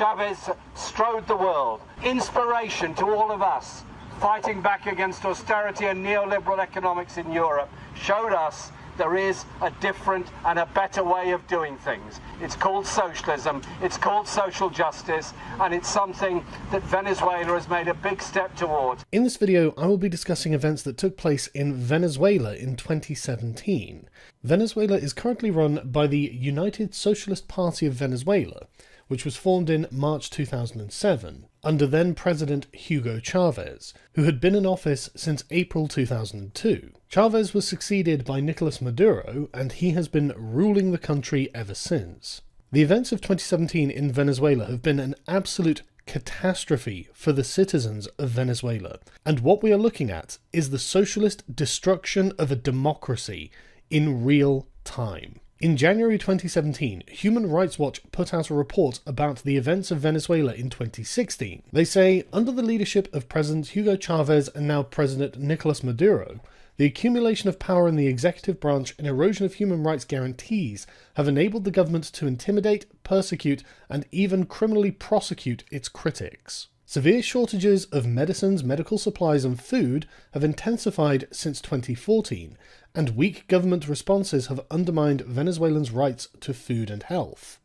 Chavez strode the world, inspiration to all of us fighting back against austerity and neoliberal economics in Europe, showed us there is a different and a better way of doing things. It's called socialism, it's called social justice, and it's something that Venezuela has made a big step towards. In this video, I will be discussing events that took place in Venezuela in 2017. Venezuela is currently run by the United Socialist Party of Venezuela, which was formed in March 2007, under then-President Hugo Chavez, who had been in office since April 2002. Chavez was succeeded by Nicolas Maduro, and he has been ruling the country ever since. The events of 2017 in Venezuela have been an absolute catastrophe for the citizens of Venezuela, and what we are looking at is the socialist destruction of a democracy in real time. In January 2017, Human Rights Watch put out a report about the events of Venezuela in 2016. They say, under the leadership of President Hugo Chavez and now President Nicolas Maduro, the accumulation of power in the executive branch and erosion of human rights guarantees have enabled the government to intimidate, persecute, and even criminally prosecute its critics. Severe shortages of medicines, medical supplies, and food have intensified since 2014, and weak government responses have undermined Venezuelans' rights to food and health.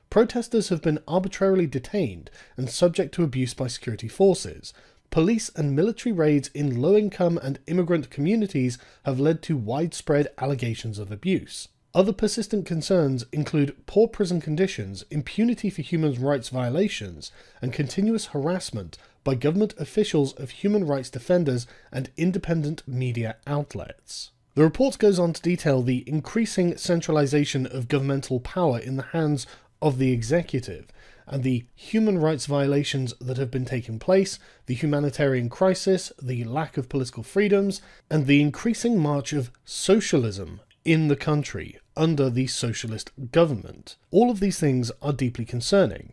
Protesters have been arbitrarily detained and subject to abuse by security forces. Police and military raids in low-income and immigrant communities have led to widespread allegations of abuse. Other persistent concerns include poor prison conditions, impunity for human rights violations, and continuous harassment by government officials of human rights defenders and independent media outlets. The report goes on to detail the increasing centralization of governmental power in the hands of the executive, and the human rights violations that have been taking place, the humanitarian crisis, the lack of political freedoms, and the increasing march of socialism in the country under the socialist government. All of these things are deeply concerning.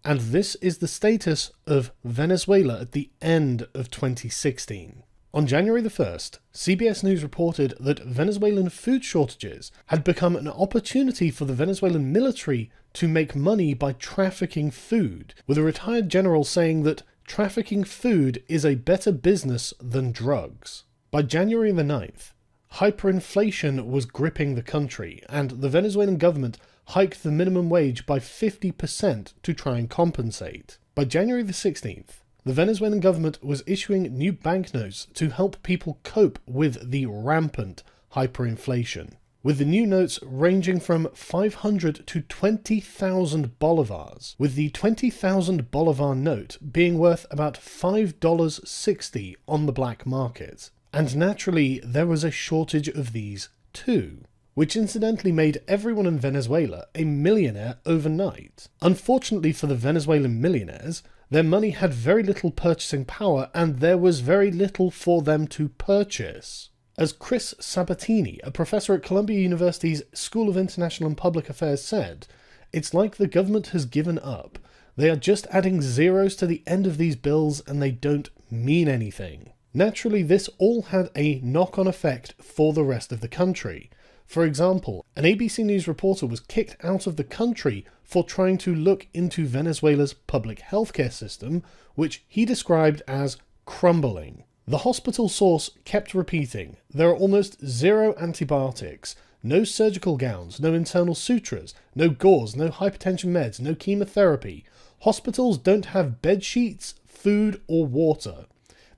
And this is the status of Venezuela at the end of 2016. On January the 1st, CBS News reported that Venezuelan food shortages had become an opportunity for the Venezuelan military to make money by trafficking food, with a retired general saying that trafficking food is a better business than drugs. By January the 9th, hyperinflation was gripping the country, and the Venezuelan government hiked the minimum wage by 50% to try and compensate. By January the 16th, the Venezuelan government was issuing new banknotes to help people cope with the rampant hyperinflation, with the new notes ranging from 500 to 20,000 bolivars, with the 20,000 bolivar note being worth about $5.60 on the black market. And naturally, there was a shortage of these too, which incidentally made everyone in Venezuela a millionaire overnight. Unfortunately for the Venezuelan millionaires, their money had very little purchasing power, and there was very little for them to purchase. As Chris Sabatini, a professor at Columbia University's School of International and Public Affairs, said, "It's like the government has given up. They are just adding zeros to the end of these bills and they don't mean anything." Naturally, this all had a knock-on effect for the rest of the country. For example, an ABC News reporter was kicked out of the country for trying to look into Venezuela's public healthcare system, which he described as crumbling. The hospital source kept repeating, "There are almost zero antibiotics, no surgical gowns, no internal sutures, no gauze, no hypertension meds, no chemotherapy. Hospitals don't have bed sheets, food, or water.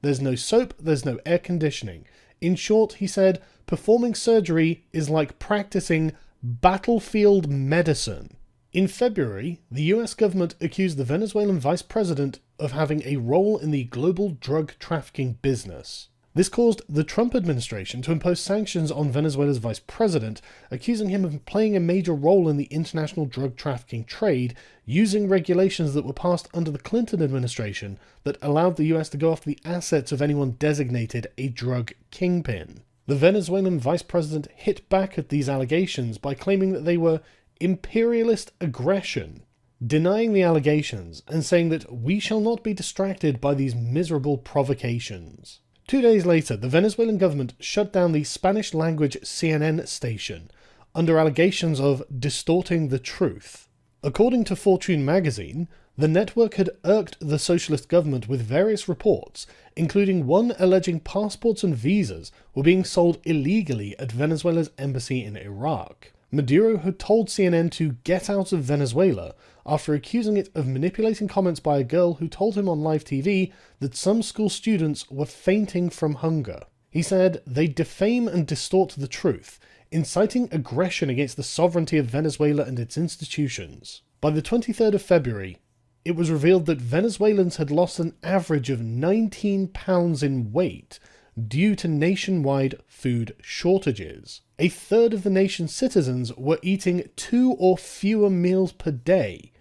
There's no soap, there's no air conditioning. In short," he said, "performing surgery is like practicing battlefield medicine." In February, the US government accused the Venezuelan vice president of having a role in the global drug trafficking business. This caused the Trump administration to impose sanctions on Venezuela's vice president, accusing him of playing a major role in the international drug trafficking trade, using regulations that were passed under the Clinton administration that allowed the US to go after the assets of anyone designated a drug kingpin. The Venezuelan vice president hit back at these allegations by claiming that they were imperialist aggression, denying the allegations and saying that "we shall not be distracted by these miserable provocations." 2 days later, the Venezuelan government shut down the Spanish-language CNN station under allegations of distorting the truth. According to Fortune magazine, The network had irked the socialist government with various reports, including one alleging passports and visas were being sold illegally at Venezuela's embassy in Iraq. Maduro had told CNN to get out of Venezuela after accusing it of manipulating comments by a girl who told him on live TV that some school students were fainting from hunger. He said they defame and distort the truth, inciting aggression against the sovereignty of Venezuela and its institutions. By the 23rd of February, it was revealed that Venezuelans had lost an average of 19 pounds in weight due to nationwide food shortages. A third of the nation's citizens were eating 2 or fewer meals per day,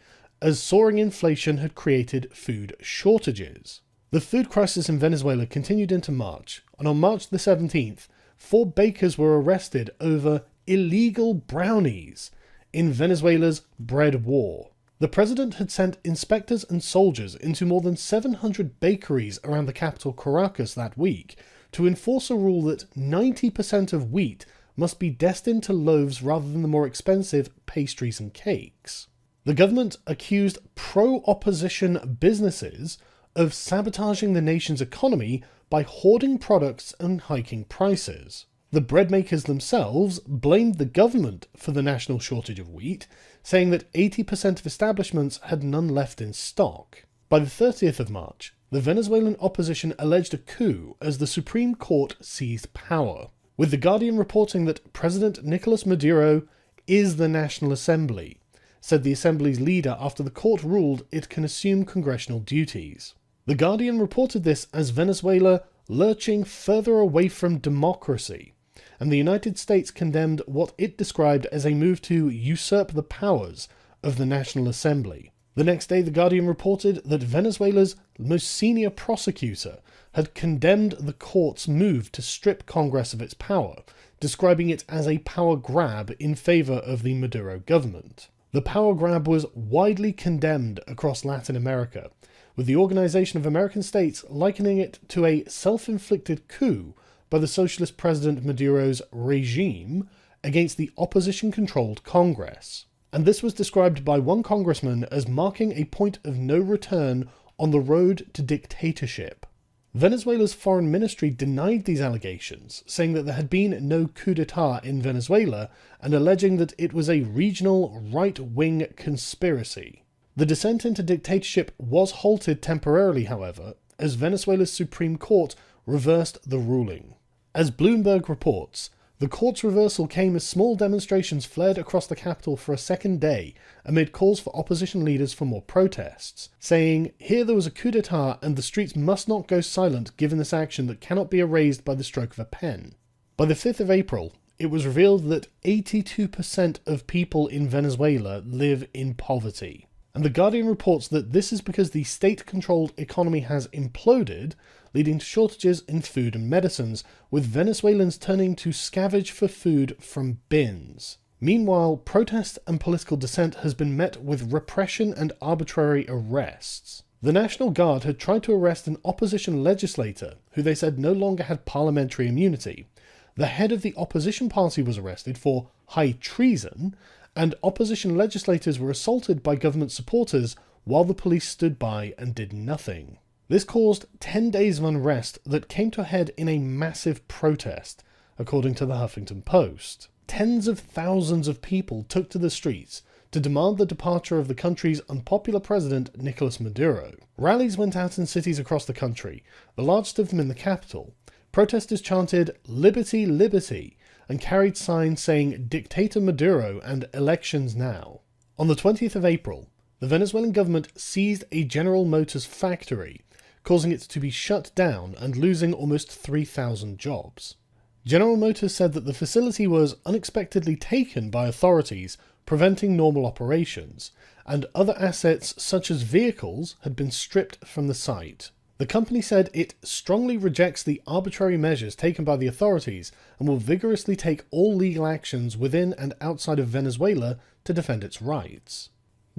as soaring inflation had created food shortages. The food crisis in Venezuela continued into March, and on March the 17th, 4 bakers were arrested over illegal brownies in Venezuela's bread war. The president had sent inspectors and soldiers into more than 700 bakeries around the capital Caracas that week to enforce a rule that 90% of wheat must be destined to loaves rather than the more expensive pastries and cakes. The government accused pro-opposition businesses of sabotaging the nation's economy by hoarding products and hiking prices. The bread makers themselves blamed the government for the national shortage of wheat, saying that 80% of establishments had none left in stock. By the 30th of March, the Venezuelan opposition alleged a coup as the Supreme Court seized power, with The Guardian reporting that President Nicolas Maduro is the National Assembly, said the Assembly's leader after the court ruled it can assume congressional duties. The Guardian reported this as Venezuela lurching further away from democracy, and the United States condemned what it described as a move to usurp the powers of the National Assembly. The next day, The Guardian reported that Venezuela's most senior prosecutor had condemned the court's move to strip Congress of its power, describing it as a power grab in favour of the Maduro government. The power grab was widely condemned across Latin America, with the Organization of American States likening it to a self-inflicted coup by the socialist President Maduro's regime against the opposition-controlled Congress. And this was described by one congressman as marking a point of no return on the road to dictatorship. Venezuela's foreign ministry denied these allegations, saying that there had been no coup d'etat in Venezuela and alleging that it was a regional right-wing conspiracy. The descent into dictatorship was halted temporarily, however, as Venezuela's Supreme Court reversed the ruling. As Bloomberg reports, the court's reversal came as small demonstrations flared across the capital for a second day amid calls for opposition leaders for more protests, saying, "Here there was a coup d'etat and the streets must not go silent given this action that cannot be erased by the stroke of a pen." By the 5th of April, it was revealed that 82% of people in Venezuela live in poverty. And The Guardian reports that this is because the state-controlled economy has imploded, leading to shortages in food and medicines, with Venezuelans turning to scavenge for food from bins. Meanwhile, protest and political dissent has been met with repression and arbitrary arrests. The National Guard had tried to arrest an opposition legislator, who they said no longer had parliamentary immunity. The head of the opposition party was arrested for high treason, and opposition legislators were assaulted by government supporters while the police stood by and did nothing. This caused 10 days of unrest that came to a head in a massive protest, according to the Huffington Post. Tens of thousands of people took to the streets to demand the departure of the country's unpopular president, Nicolas Maduro. Rallies went out in cities across the country, the largest of them in the capital. Protesters chanted, "Liberty, liberty," and carried signs saying "Dictator Maduro" and "Elections now." On the 20th of April, the Venezuelan government seized a General Motors factory, causing it to be shut down and losing almost 3,000 jobs. General Motors said that the facility was unexpectedly taken by authorities, preventing normal operations, and other assets such as vehicles had been stripped from the site. The company said it strongly rejects the arbitrary measures taken by the authorities and will vigorously take all legal actions within and outside of Venezuela to defend its rights.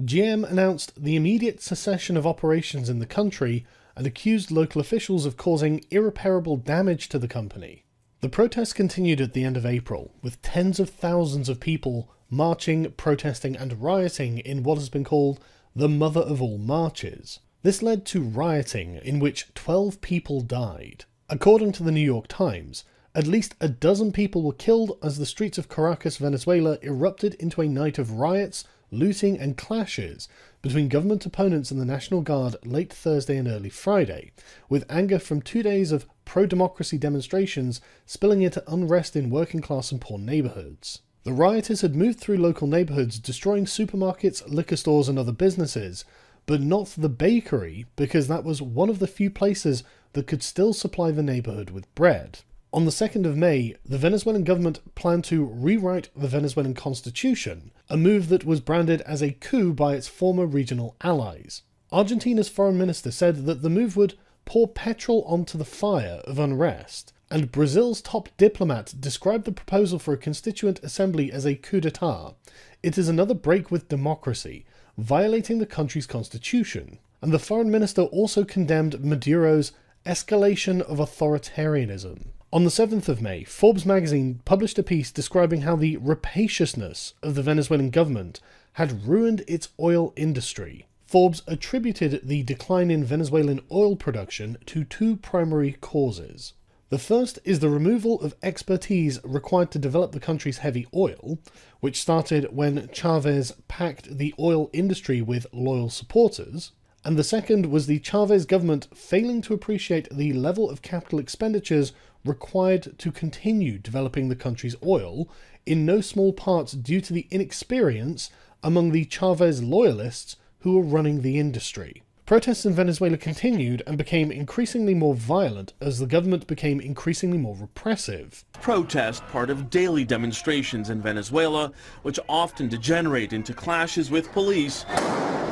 GM announced the immediate cessation of operations in the country and accused local officials of causing irreparable damage to the company. The protests continued at the end of April, with tens of thousands of people marching, protesting and rioting in what has been called the mother of all marches. This led to rioting in which 12 people died. According to the New York Times, at least a dozen people were killed as the streets of Caracas, Venezuela erupted into a night of riots, looting and clashes between government opponents and the National Guard late Thursday and early Friday, with anger from 2 days of pro-democracy demonstrations spilling into unrest in working-class and poor neighbourhoods. The rioters had moved through local neighbourhoods, destroying supermarkets, liquor stores and other businesses, but not the bakery, because that was one of the few places that could still supply the neighbourhood with bread. On the 2nd of May, the Venezuelan government planned to rewrite the Venezuelan constitution, a move that was branded as a coup by its former regional allies. Argentina's foreign minister said that the move would pour petrol onto the fire of unrest, and Brazil's top diplomat described the proposal for a constituent assembly as a coup d'etat. It is another break with democracy, violating the country's constitution. And the foreign minister also condemned Maduro's escalation of authoritarianism. On the 7th of May, Forbes magazine published a piece describing how the rapaciousness of the Venezuelan government had ruined its oil industry. Forbes attributed the decline in Venezuelan oil production to two primary causes. The first is the removal of expertise required to develop the country's heavy oil, which started when Chavez packed the oil industry with loyal supporters, and the second was the Chavez government failing to appreciate the level of capital expenditures required to continue developing the country's oil, in no small part due to the inexperience among the Chavez loyalists who were running the industry. Protests in Venezuela continued and became increasingly more violent as the government became increasingly more repressive. Protest part of daily demonstrations in Venezuela, which often degenerate into clashes with police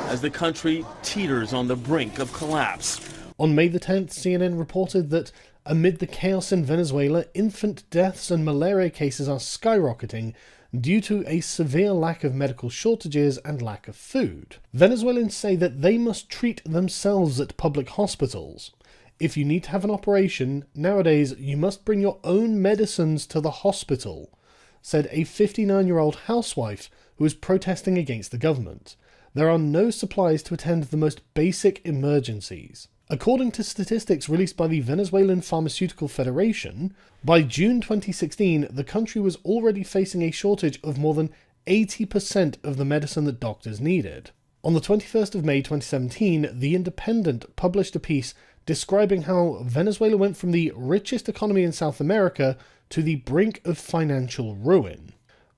as the country teeters on the brink of collapse. On May the 10th, CNN reported that amid the chaos in Venezuela, infant deaths and malaria cases are skyrocketing due to a severe lack of medical shortages and lack of food. Venezuelans say that they must treat themselves at public hospitals. If you need to have an operation, nowadays you must bring your own medicines to the hospital, said a 59-year-old housewife who is protesting against the government. There are no supplies to attend to the most basic emergencies. According to statistics released by the Venezuelan Pharmaceutical Federation, by June 2016, the country was already facing a shortage of more than 80% of the medicine that doctors needed. On the 21st of May 2017, The Independent published a piece describing how Venezuela went from the richest economy in South America to the brink of financial ruin.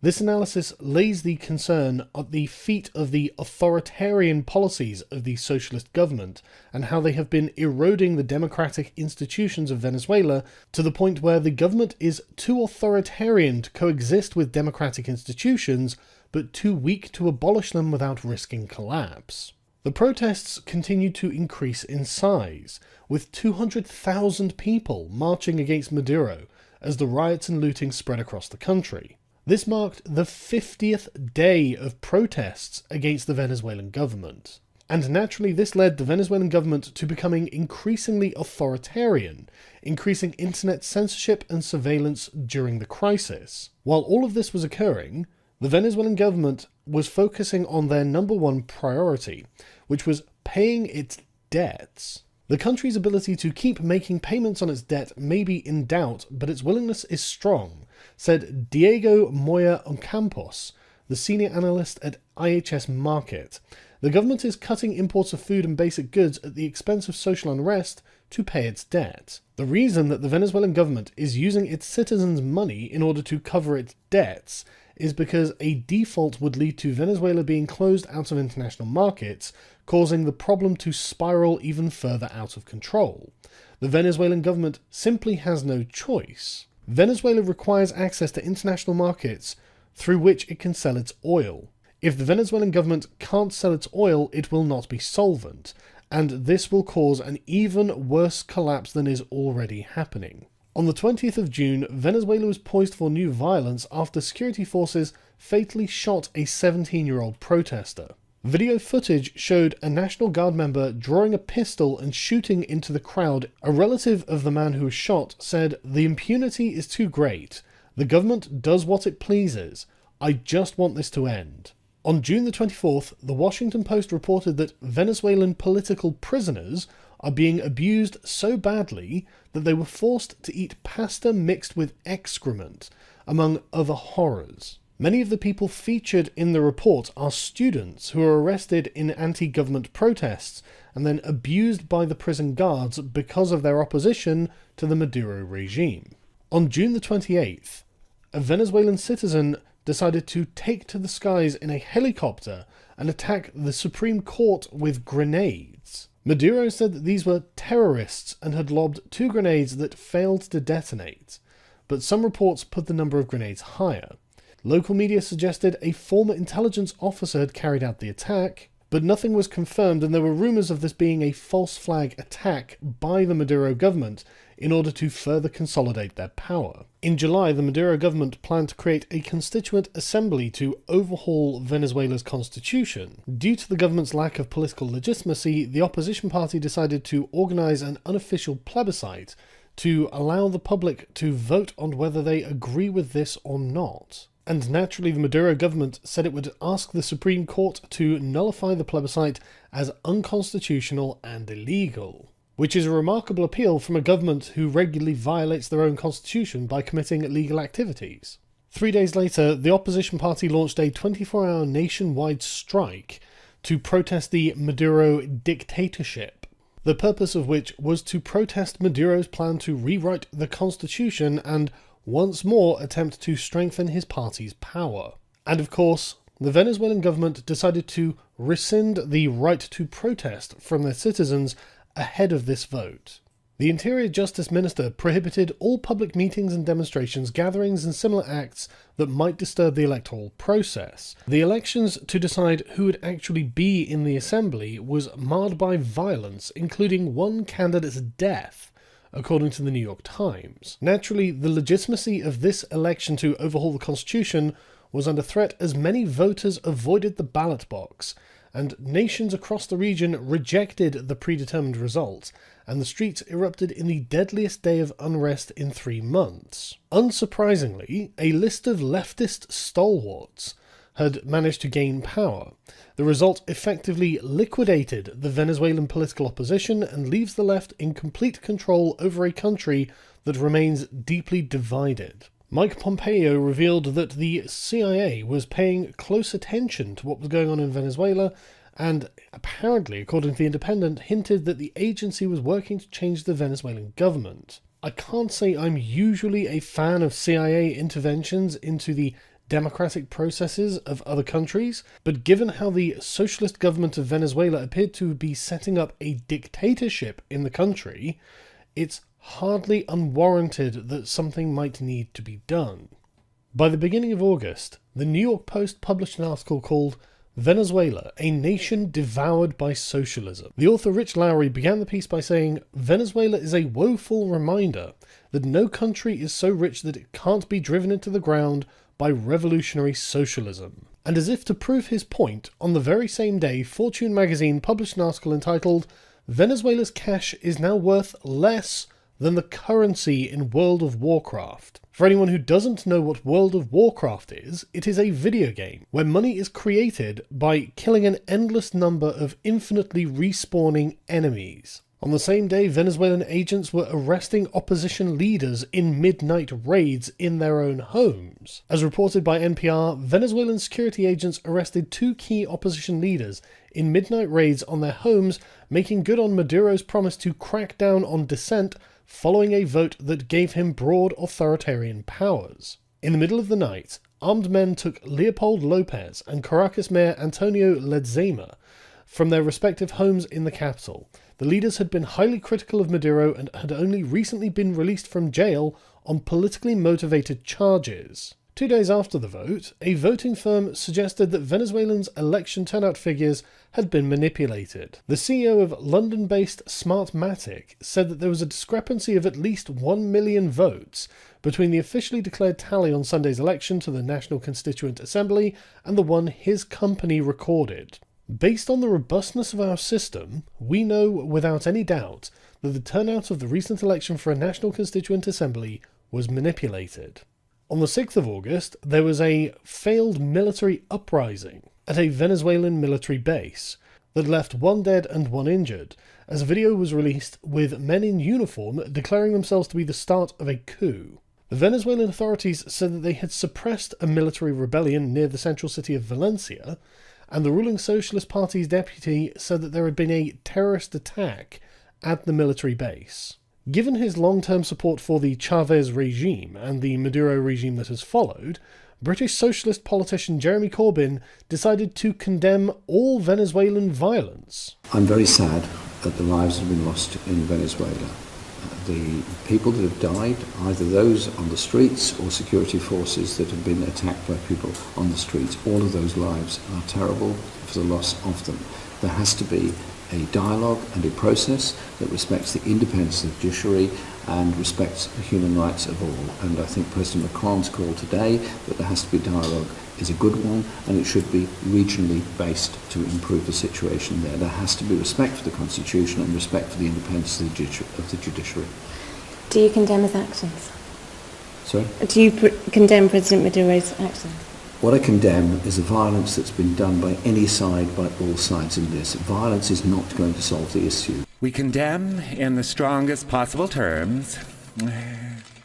This analysis lays the concern at the feet of the authoritarian policies of the socialist government and how they have been eroding the democratic institutions of Venezuela to the point where the government is too authoritarian to coexist with democratic institutions, but too weak to abolish them without risking collapse. The protests continued to increase in size, with 200,000 people marching against Maduro as the riots and looting spread across the country. This marked the 50th day of protests against the Venezuelan government. And naturally this led the Venezuelan government to becoming increasingly authoritarian, increasing internet censorship and surveillance during the crisis. While all of this was occurring, the Venezuelan government was focusing on their number one priority, which was paying its debts. The country's ability to keep making payments on its debt may be in doubt, but its willingness is strong, said Diego Moya Ocampos, the senior analyst at IHS Markit. The government is cutting imports of food and basic goods at the expense of social unrest to pay its debt. The reason that the Venezuelan government is using its citizens' money in order to cover its debts is because a default would lead to Venezuela being closed out of international markets, causing the problem to spiral even further out of control. The Venezuelan government simply has no choice. Venezuela requires access to international markets through which it can sell its oil. If the Venezuelan government can't sell its oil, it will not be solvent, and this will cause an even worse collapse than is already happening. On the 20th of June, Venezuela was poised for new violence after security forces fatally shot a 17-year-old protester. Video footage showed a National Guard member drawing a pistol and shooting into the crowd. A relative of the man who was shot said, "The impunity is too great. The government does what it pleases. I just want this to end." On June the 24th, the Washington Post reported that Venezuelan political prisoners are being abused so badly that they were forced to eat pasta mixed with excrement, among other horrors. Many of the people featured in the report are students who are arrested in anti-government protests and then abused by the prison guards because of their opposition to the Maduro regime. On June the 28th, a Venezuelan citizen decided to take to the skies in a helicopter and attack the Supreme Court with grenades. Maduro said that these were terrorists and had lobbed 2 grenades that failed to detonate, but some reports put the number of grenades higher. Local media suggested a former intelligence officer had carried out the attack, but nothing was confirmed, and there were rumours of this being a false flag attack by the Maduro government in order to further consolidate their power. In July, the Maduro government planned to create a constituent assembly to overhaul Venezuela's constitution. Due to the government's lack of political legitimacy, the opposition party decided to organise an unofficial plebiscite to allow the public to vote on whether they agree with this or not. And naturally, the Maduro government said it would ask the Supreme Court to nullify the plebiscite as unconstitutional and illegal, which is a remarkable appeal from a government who regularly violates their own constitution by committing illegal activities. 3 days later, the opposition party launched a 24-hour nationwide strike to protest the Maduro dictatorship, the purpose of which was to protest Maduro's plan to rewrite the constitution and once more attempt to strengthen his party's power. And of course, the Venezuelan government decided to rescind the right to protest from their citizens ahead of this vote. The Interior Justice Minister prohibited all public meetings and demonstrations, gatherings and similar acts that might disturb the electoral process. The elections to decide who would actually be in the assembly was marred by violence, including one candidate's death, according to the New York Times. Naturally, the legitimacy of this election to overhaul the constitution was under threat as many voters avoided the ballot box, and nations across the region rejected the predetermined result, and the streets erupted in the deadliest day of unrest in 3 months. Unsurprisingly, a list of leftist stalwarts had managed to gain power. The result effectively liquidated the Venezuelan political opposition and leaves the left in complete control over a country that remains deeply divided. Mike Pompeo revealed that the CIA was paying close attention to what was going on in Venezuela and apparently, according to The Independent, hinted that the agency was working to change the Venezuelan government. I can't say I'm usually a fan of CIA interventions into the democratic processes of other countries, but given how the socialist government of Venezuela appeared to be setting up a dictatorship in the country, it's hardly unwarranted that something might need to be done. By the beginning of August, the New York Post published an article called Venezuela, a Nation Devoured by Socialism. The author Rich Lowry began the piece by saying, Venezuela is a woeful reminder that no country is so rich that it can't be driven into the ground by revolutionary socialism. And as if to prove his point, on the very same day, Fortune magazine published an article entitled, Venezuela's cash is now worth less than the currency in World of Warcraft. For anyone who doesn't know what World of Warcraft is, it is a video game where money is created by killing an endless number of infinitely respawning enemies. On the same day, Venezuelan agents were arresting opposition leaders in midnight raids in their own homes. As reported by NPR, Venezuelan security agents arrested 2 key opposition leaders in midnight raids on their homes, making good on Maduro's promise to crack down on dissent following a vote that gave him broad authoritarian powers. In the middle of the night, armed men took Leopold Lopez and Caracas Mayor Antonio Ledesma from their respective homes in the capital. The leaders had been highly critical of Maduro and had only recently been released from jail on politically motivated charges. 2 days after the vote, a voting firm suggested that Venezuelans' election turnout figures had been manipulated. The CEO of London-based Smartmatic said that there was a discrepancy of at least 1 million votes between the officially declared tally on Sunday's election to the National Constituent Assembly and the one his company recorded. Based on the robustness of our system, we know without any doubt that the turnout of the recent election for a National Constituent Assembly was manipulated. On the 6th of August, there was a failed military uprising at a Venezuelan military base that left 1 dead and 1 injured, as a video was released with men in uniform declaring themselves to be the start of a coup. The Venezuelan authorities said that they had suppressed a military rebellion near the central city of Valencia, and the ruling Socialist Party's deputy said that there had been a terrorist attack at the military base. Given his long-term support for the Chavez regime and the Maduro regime that has followed, British socialist politician Jeremy Corbyn decided to condemn all Venezuelan violence. I'm very sad that the lives have been lost in Venezuela. The people that have died, either those on the streets or security forces that have been attacked by people on the streets, all of those lives are terrible for the loss of them. There has to be a dialogue and a process that respects the independence of the judiciary and respects the human rights of all. And I think President Macron's call today that there has to be dialogue is a good one, and it should be regionally based to improve the situation there. There has to be respect for the Constitution and respect for the independence of the judiciary. Do you condemn his actions? Sorry? Do you condemn President Maduro's actions? What I condemn is the violence that's been done by any side, by all sides in this. Violence is not going to solve the issue. We condemn in the strongest possible terms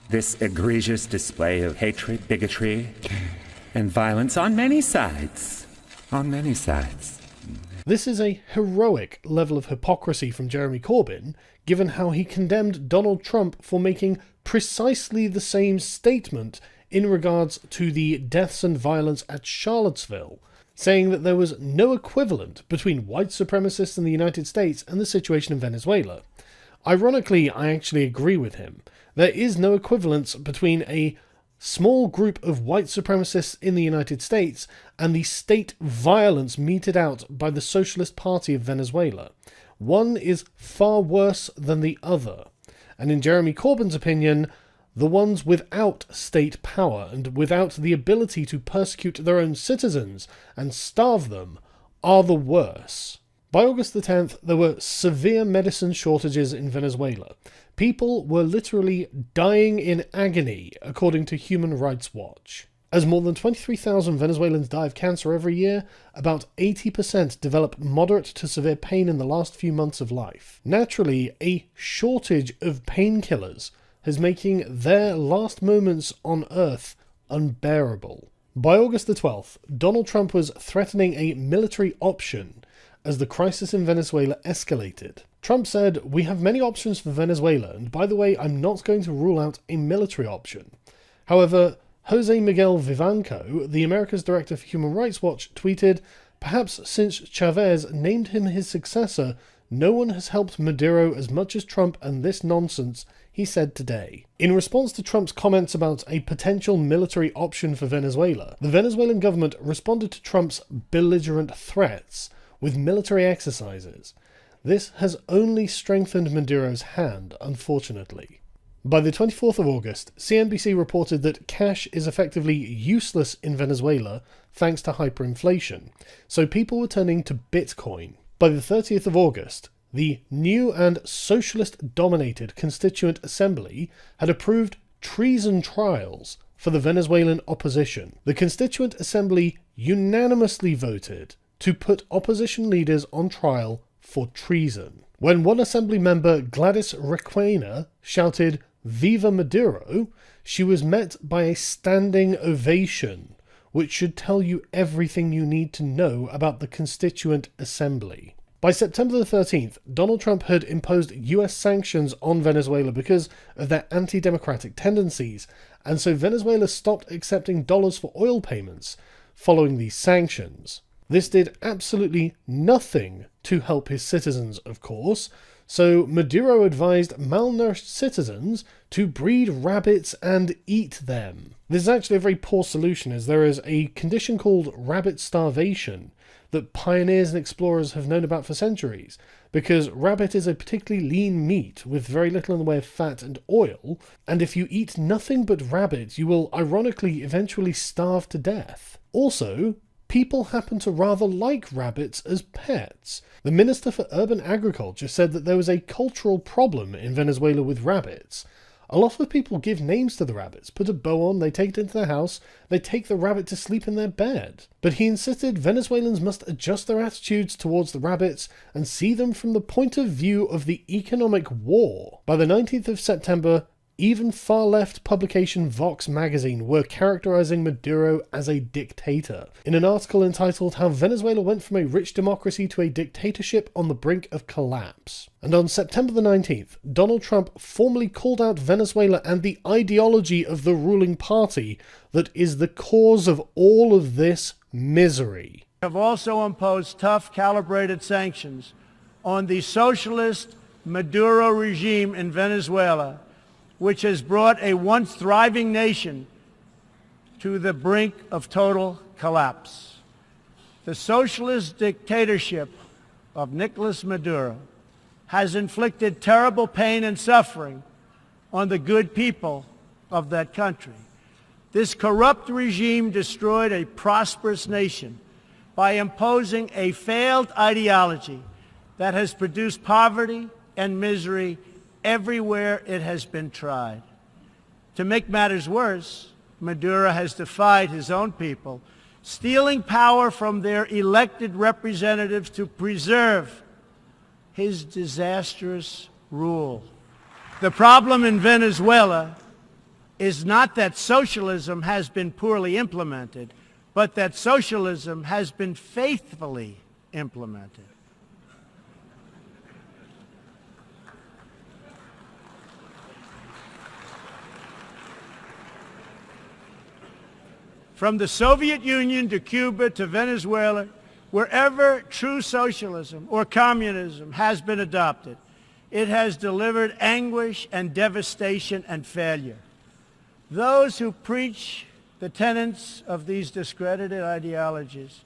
this egregious display of hatred, bigotry, and violence on many sides. On many sides. This is a heroic level of hypocrisy from Jeremy Corbyn, given how he condemned Donald Trump for making precisely the same statement in regards to the deaths and violence at Charlottesville, saying that there was no equivalent between white supremacists in the United States and the situation in Venezuela. Ironically, I actually agree with him. There is no equivalence between a small group of white supremacists in the United States and the state violence meted out by the Socialist Party of Venezuela. One is far worse than the other. And in Jeremy Corbyn's opinion, the ones without state power and without the ability to persecute their own citizens and starve them are the worse. By August the 10th, there were severe medicine shortages in Venezuela. People were literally dying in agony, according to Human Rights Watch. As more than 23,000 Venezuelans die of cancer every year, about 80% develop moderate to severe pain in the last few months of life. Naturally, a shortage of painkillers is making their last moments on Earth unbearable. By August the 12th, Donald Trump was threatening a military option as the crisis in Venezuela escalated. Trump said, "We have many options for Venezuela, and by the way, I'm not going to rule out a military option." However, Jose Miguel Vivanco, the America's director for Human Rights Watch, tweeted, "Perhaps since Chavez named him his successor, no one has helped Maduro as much as Trump and this nonsense," he said today. In response to Trump's comments about a potential military option for Venezuela, the Venezuelan government responded to Trump's belligerent threats with military exercises. This has only strengthened Maduro's hand, unfortunately. By the 24th of August, CNBC reported that cash is effectively useless in Venezuela thanks to hyperinflation, so people were turning to Bitcoin. By the 30th of August, the new and socialist-dominated Constituent Assembly had approved treason trials for the Venezuelan opposition. The Constituent Assembly unanimously voted to put opposition leaders on trial for treason. When one Assembly member, Gladys Requena, shouted, "Viva Maduro," she was met by a standing ovation, which should tell you everything you need to know about the Constituent Assembly. By September the 13th, Donald Trump had imposed US sanctions on Venezuela because of their anti-democratic tendencies, and so Venezuela stopped accepting dollars for oil payments following these sanctions. This did absolutely nothing to help his citizens, of course, so Maduro advised malnourished citizens to breed rabbits and eat them. This is actually a very poor solution, as there is a condition called rabbit starvation that pioneers and explorers have known about for centuries, because rabbit is a particularly lean meat with very little in the way of fat and oil, and if you eat nothing but rabbit, you will ironically eventually starve to death. Also, people happen to rather like rabbits as pets. The Minister for Urban Agriculture said that there was a cultural problem in Venezuela with rabbits. A lot of people give names to the rabbits, put a bow on, they take it into their house, they take the rabbit to sleep in their bed. But he insisted Venezuelans must adjust their attitudes towards the rabbits and see them from the point of view of the economic war. By the 19th of September, even far-left publication Vox magazine were characterizing Maduro as a dictator, in an article entitled How Venezuela Went from a Rich Democracy to a Dictatorship on the Brink of Collapse. And on September the 19th, Donald Trump formally called out Venezuela and the ideology of the ruling party that is the cause of all of this misery. We have also imposed tough, calibrated sanctions on the socialist Maduro regime in Venezuela, which has brought a once thriving nation to the brink of total collapse. The socialist dictatorship of Nicolas Maduro has inflicted terrible pain and suffering on the good people of that country. This corrupt regime destroyed a prosperous nation by imposing a failed ideology that has produced poverty and misery everywhere it has been tried. To make matters worse, Maduro has defied his own people, stealing power from their elected representatives to preserve his disastrous rule. The problem in Venezuela is not that socialism has been poorly implemented, but that socialism has been faithfully implemented. From the Soviet Union to Cuba to Venezuela, wherever true socialism or communism has been adopted, it has delivered anguish and devastation and failure. Those who preach the tenets of these discredited ideologies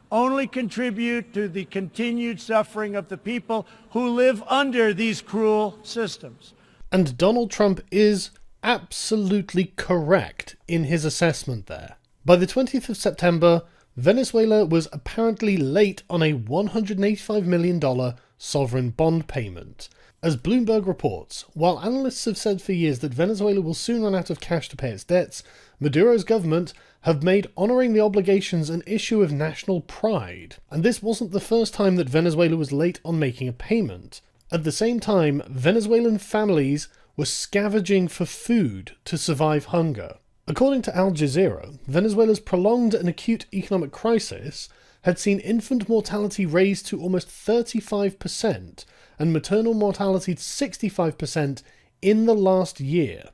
only contribute to the continued suffering of the people who live under these cruel systems. And Donald Trump is absolutely correct in his assessment there. By the 20th of September, Venezuela was apparently late on a $185 million sovereign bond payment. As Bloomberg reports, while analysts have said for years that Venezuela will soon run out of cash to pay its debts, Maduro's government have made honouring the obligations an issue of national pride. And this wasn't the first time that Venezuela was late on making a payment. At the same time, Venezuelan families were scavenging for food to survive hunger. According to Al Jazeera, Venezuela's prolonged and acute economic crisis had seen infant mortality raised to almost 35% and maternal mortality to 65% in the last year.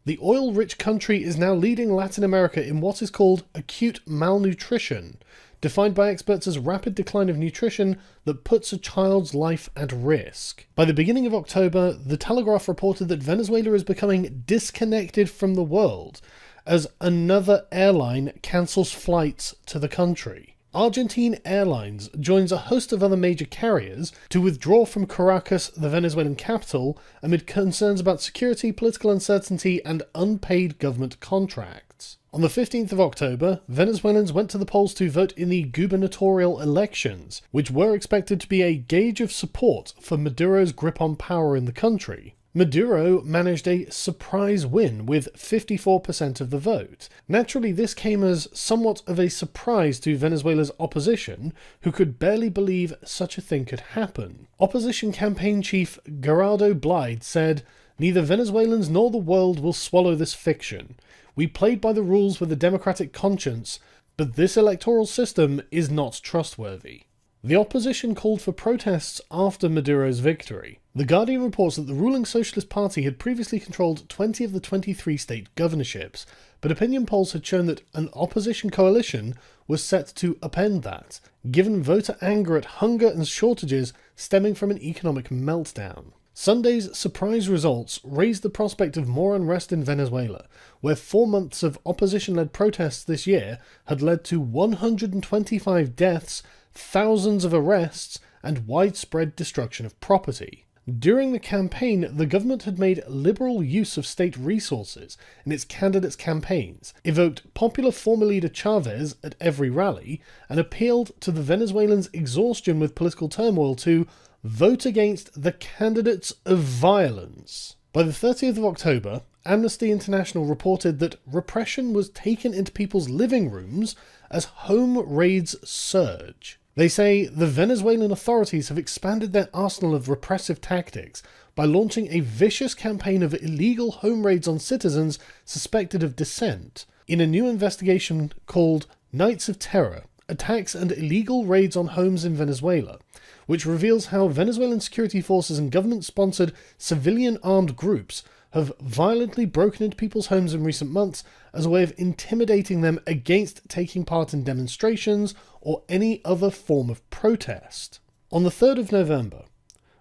The oil-rich country is now leading Latin America in what is called acute malnutrition, defined by experts as rapid decline of nutrition that puts a child's life at risk. By the beginning of October, The Telegraph reported that Venezuela is becoming disconnected from the world as another airline cancels flights to the country. Argentine Airlines joins a host of other major carriers to withdraw from Caracas, the Venezuelan capital, amid concerns about security, political uncertainty, and unpaid government contracts. On the 15th of October, Venezuelans went to the polls to vote in the gubernatorial elections, which were expected to be a gauge of support for Maduro's grip on power in the country. Maduro managed a surprise win with 54% of the vote. Naturally, this came as somewhat of a surprise to Venezuela's opposition, who could barely believe such a thing could happen. Opposition campaign chief Gerardo Blyde said, "Neither Venezuelans nor the world will swallow this fiction. We played by the rules with a democratic conscience, but this electoral system is not trustworthy." The opposition called for protests after Maduro's victory. The Guardian reports that the ruling Socialist Party had previously controlled 20 of the 23 state governorships, but opinion polls had shown that an opposition coalition was set to upend that, given voter anger at hunger and shortages stemming from an economic meltdown. Sunday's surprise results raised the prospect of more unrest in Venezuela, where 4 months of opposition-led protests this year had led to 125 deaths, thousands of arrests, and widespread destruction of property. During the campaign, the government had made liberal use of state resources in its candidates' campaigns, evoked popular former leader Chavez at every rally, and appealed to the Venezuelans' exhaustion with political turmoil to vote against the candidates of violence. By the 30th of October, Amnesty International reported that repression was taken into people's living rooms as home raids surge. They say the Venezuelan authorities have expanded their arsenal of repressive tactics by launching a vicious campaign of illegal home raids on citizens suspected of dissent in a new investigation called Nights of Terror: Attacks and Illegal Raids on Homes in Venezuela, which reveals how Venezuelan security forces and government-sponsored civilian armed groups have violently broken into people's homes in recent months as a way of intimidating them against taking part in demonstrations or any other form of protest. On the 3rd of November,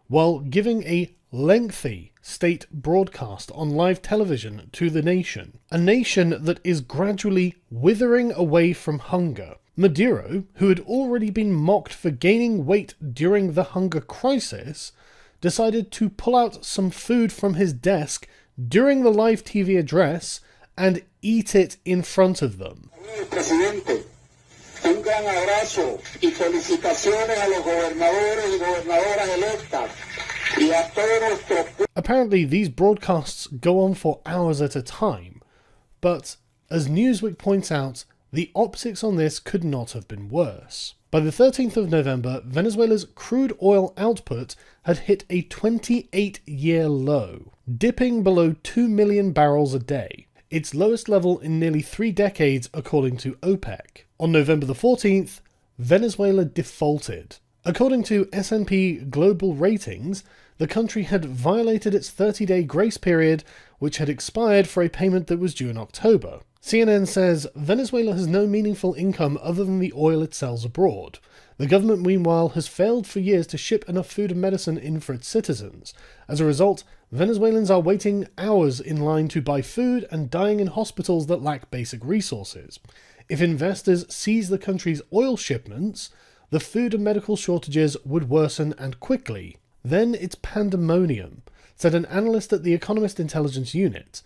while giving a lengthy state broadcast on live television to the nation, a nation that is gradually withering away from hunger, Maduro, who had already been mocked for gaining weight during the hunger crisis, decided to pull out some food from his desk during the live TV address and eat it in front of them. Presidente, un gran abrazo y felicitaciones a los gobernadores y gobernadoras electas y a todo nuestro. Apparently, these broadcasts go on for hours at a time, but as Newsweek points out, the optics on this could not have been worse. By the 13th of November, Venezuela's crude oil output had hit a 28-year low, dipping below 2 million barrels a day, its lowest level in nearly 3 decades according to OPEC. On November the 14th, Venezuela defaulted. According to S&P Global Ratings, the country had violated its 30-day grace period, which had expired for a payment that was due in October. CNN says Venezuela has no meaningful income other than the oil it sells abroad. The government, meanwhile, has failed for years to ship enough food and medicine in for its citizens. As a result, Venezuelans are waiting hours in line to buy food and dying in hospitals that lack basic resources. If investors seize the country's oil shipments, the food and medical shortages would worsen and quickly. Then it's pandemonium, said an analyst at the Economist Intelligence Unit.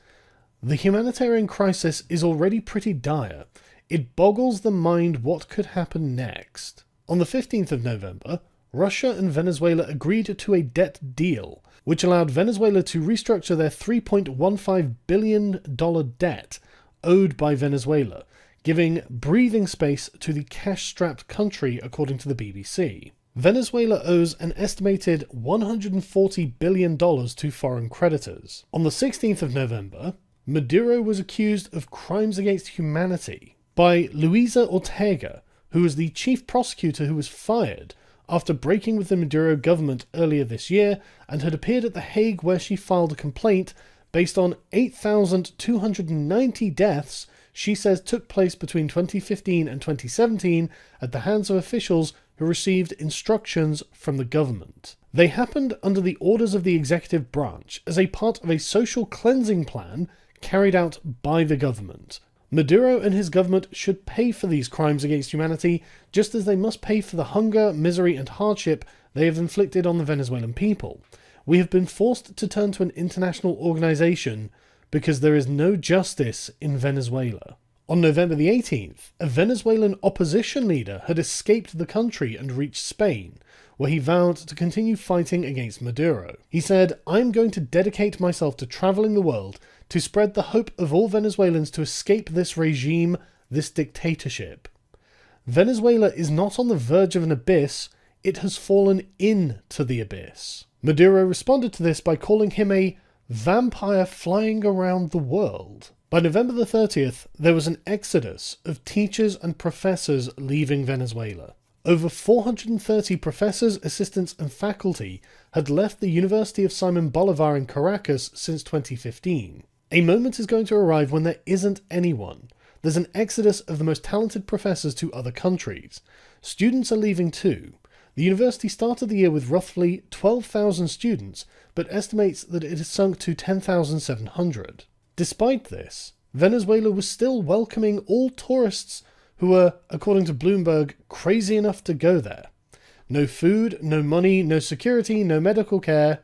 The humanitarian crisis is already pretty dire. It boggles the mind what could happen next. On the 15th of November, Russia and Venezuela agreed to a debt deal, which allowed Venezuela to restructure their $3.15 billion debt owed by Venezuela, giving breathing space to the cash-strapped country, according to the BBC. Venezuela owes an estimated $140 billion to foreign creditors. On the 16th of November, Maduro was accused of crimes against humanity by Luisa Ortega, who was the chief prosecutor who was fired after breaking with the Maduro government earlier this year and had appeared at The Hague, where she filed a complaint based on 8,290 deaths she says took place between 2015 and 2017 at the hands of officials who received instructions from the government. They happened under the orders of the executive branch as a part of a social cleansing plan carried out by the government. Maduro and his government should pay for these crimes against humanity, just as they must pay for the hunger, misery and hardship they have inflicted on the Venezuelan people. We have been forced to turn to an international organization because there is no justice in Venezuela. On November the 18th, a Venezuelan opposition leader had escaped the country and reached Spain, where he vowed to continue fighting against Maduro. He said, "I'm going to dedicate myself to traveling the world to spread the hope of all Venezuelans to escape this regime, this dictatorship. Venezuela is not on the verge of an abyss, it has fallen into the abyss." Maduro responded to this by calling him a vampire flying around the world. By November the 30th, there was an exodus of teachers and professors leaving Venezuela. Over 430 professors, assistants and faculty had left the University of Simon Bolivar in Caracas since 2015. A moment is going to arrive when there isn't anyone. There's an exodus of the most talented professors to other countries. Students are leaving too. The university started the year with roughly 12,000 students, but estimates that it has sunk to 10,700. Despite this, Venezuela was still welcoming all tourists who were, according to Bloomberg, crazy enough to go there. No food, no money, no security, no medical care,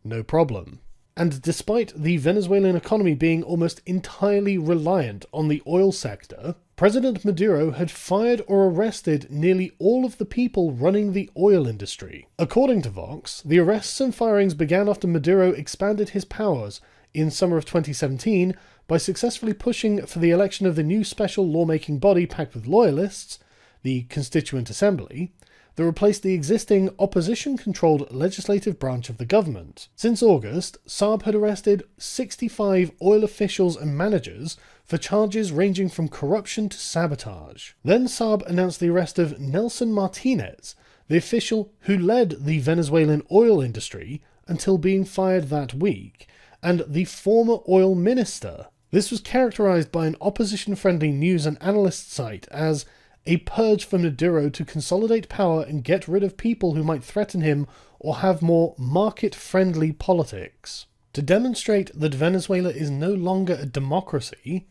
no problem. And despite the Venezuelan economy being almost entirely reliant on the oil sector, President Maduro had fired or arrested nearly all of the people running the oil industry. According to Vox, the arrests and firings began after Maduro expanded his powers in summer of 2017 by successfully pushing for the election of the new special lawmaking body packed with loyalists, the Constituent Assembly, that replaced the existing opposition-controlled legislative branch of the government. Since August, Saab had arrested 65 oil officials and managers for charges ranging from corruption to sabotage. Then Saab announced the arrest of Nelson Martinez, the official who led the Venezuelan oil industry until being fired that week, and the former oil minister. This was characterized by an opposition-friendly news and analyst site as a purge for Maduro to consolidate power and get rid of people who might threaten him or have more market-friendly politics. To demonstrate that Venezuela is no longer a democracy,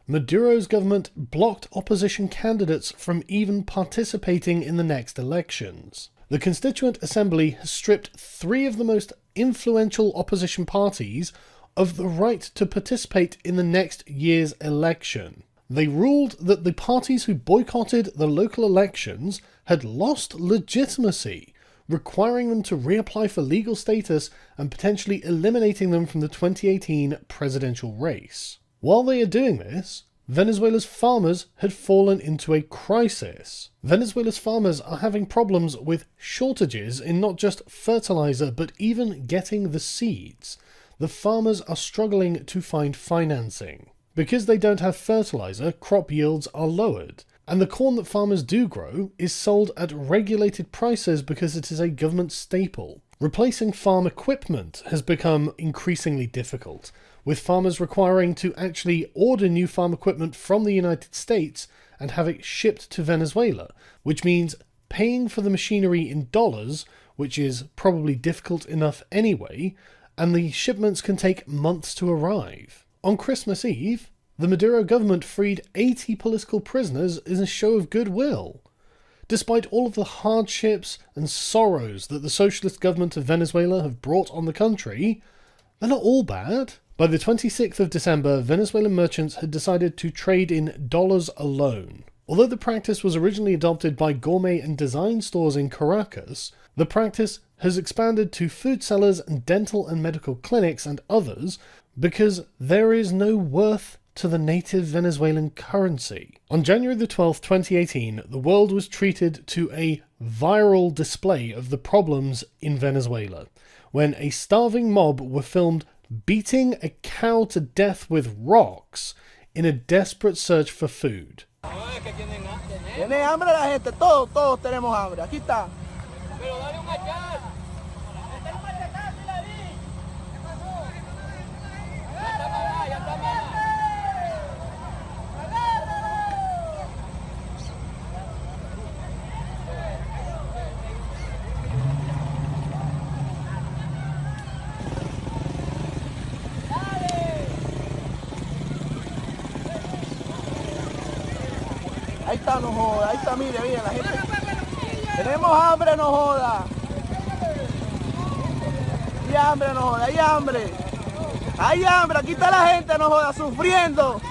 Maduro's government blocked opposition candidates from even participating in the next elections. The Constituent Assembly has stripped 3 of the most influential opposition parties of the right to participate in the next year's election. They ruled that the parties who boycotted the local elections had lost legitimacy, requiring them to reapply for legal status and potentially eliminating them from the 2018 presidential race. While they are doing this, Venezuela's farmers had fallen into a crisis. Venezuela's farmers are having problems with shortages in not just fertilizer but even getting the seeds. The farmers are struggling to find financing. Because they don't have fertilizer, crop yields are lowered, and the corn that farmers do grow is sold at regulated prices because it is a government staple. Replacing farm equipment has become increasingly difficult, with farmers requiring to actually order new farm equipment from the United States and have it shipped to Venezuela, which means paying for the machinery in dollars, which is probably difficult enough anyway, and the shipments can take months to arrive. On Christmas Eve, the Maduro government freed 80 political prisoners in a show of goodwill. Despite all of the hardships and sorrows that the socialist government of Venezuela have brought on the country, they're not all bad. By the 26th of December, Venezuelan merchants had decided to trade in dollars alone. Although the practice was originally adopted by gourmet and design stores in Caracas, the practice has expanded to food sellers and dental and medical clinics and others because there is no worth to the native Venezuelan currency. On January the 12th, 2018, the world was treated to a viral display of the problems in Venezuela, when a starving mob were filmed beating a cow to death with rocks in a desperate search for food. Tiene hambre la gente, todos tenemos hambre. Aquí está. Pero dale un machal. Ahí está, no joda, ahí está, mire, la gente. Tenemos hambre, no joda. Hay hambre, no joda, hay hambre. Hay hambre, aquí está la gente, no joda, sufriendo.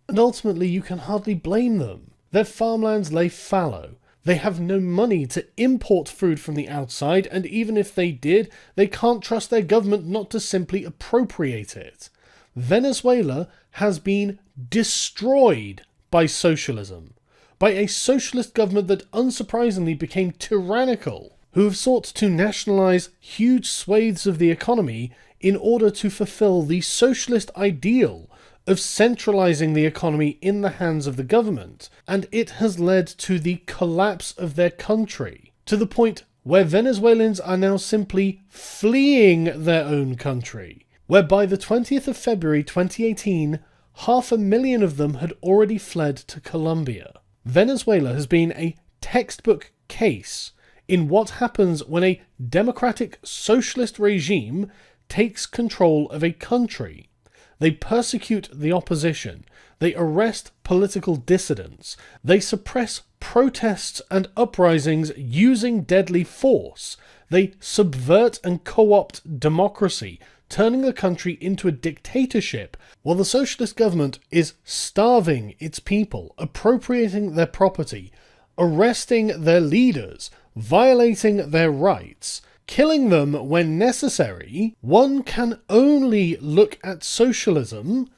And ultimately you can hardly blame them. Their farmlands lay fallow. They have no money to import food from the outside, and even if they did, they can't trust their government not to simply appropriate it. Venezuela has been destroyed by socialism, by a socialist government that unsurprisingly became tyrannical, who have sought to nationalize huge swathes of the economy in order to fulfill the socialist ideal of centralizing the economy in the hands of the government, and it has led to the collapse of their country, to the point where Venezuelans are now simply fleeing their own country, where by the 20th of February 2018, 500,000 of them had already fled to Colombia. Venezuela has been a textbook case in what happens when a democratic socialist regime takes control of a country. They persecute the opposition, they arrest political dissidents, they suppress protests and uprisings using deadly force, they subvert and co-opt democracy, turning the country into a dictatorship, while the socialist government is starving its people, appropriating their property, arresting their leaders, violating their rights, killing them when necessary, one can only look at socialism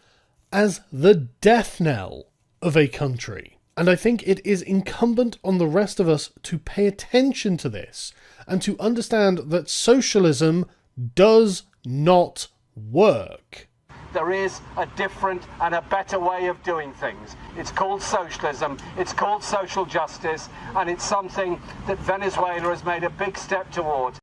as the death knell of a country. And I think it is incumbent on the rest of us to pay attention to this and to understand that socialism does not work. There is a different and a better way of doing things. It's called socialism, it's called social justice, and it's something that Venezuela has made a big step towards.